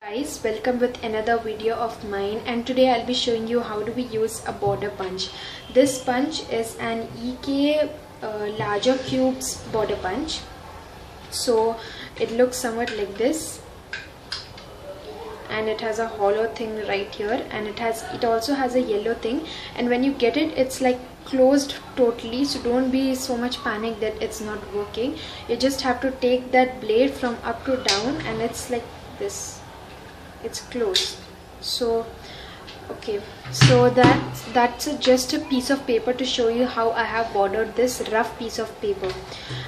Guys, welcome with another video of mine, and today I'll be showing you how do we use a border punch. This punch is an EK larger cubes border punch. So it looks somewhat like this, and it has a hollow thing right here, and it also has a yellow thing, and when you get it, it's like closed totally, so don't be so much panic that it's not working. You just have to take that blade from up to down, and it's like this. It's closed. So okay, so that's just a piece of paper to show you how I have bordered this rough piece of paper.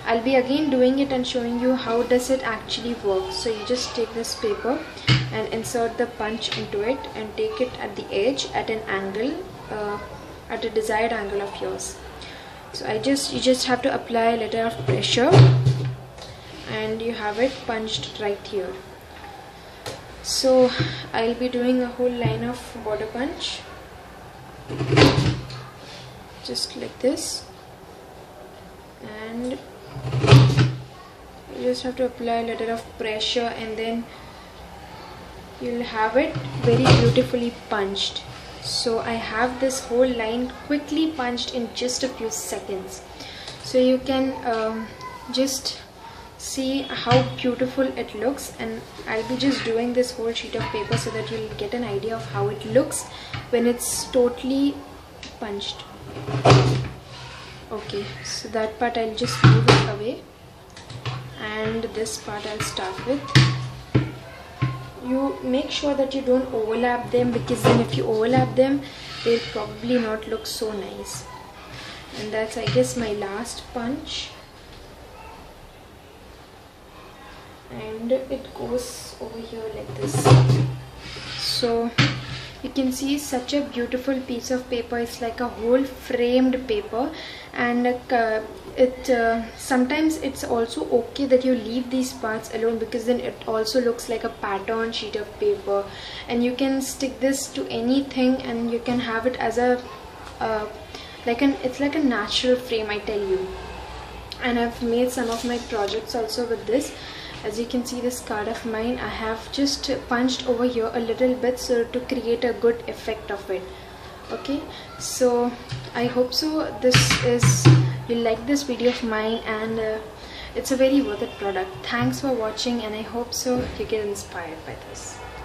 I'll be again doing it and showing you how does it actually work. So you just take this paper and insert the punch into it and take it at the edge at an angle, at a desired angle of yours. So you just have to apply a little of pressure and you have it punched right here. So I'll be doing a whole line of border punch, just like this, and you just have to apply a little of pressure, and then you'll have it very beautifully punched. So I have this whole line quickly punched in just a few seconds. So you can just see how beautiful it looks, and I'll be just doing this whole sheet of paper so that you'll get an idea of how it looks when it's totally punched. Okay, so that part I'll just move it away, and this part I'll start with. You make sure that you don't overlap them, because then if you overlap them, they'll probably not look so nice. And that's, I guess, my last punch. And it goes over here like this. So you can see such a beautiful piece of paper. It's like a whole framed paper, and sometimes it's also okay that you leave these parts alone, because then it also looks like a pattern sheet of paper, and you can stick this to anything and you can have it as a it's like a natural frame, I tell you. And I've made some of my projects also with this. As you can see, this card of mine, I have just punched over here a little bit so to create a good effect of it. Okay, so I hope so you like this video of mine, and it's a very worth it product. Thanks for watching, and I hope so you get inspired by this.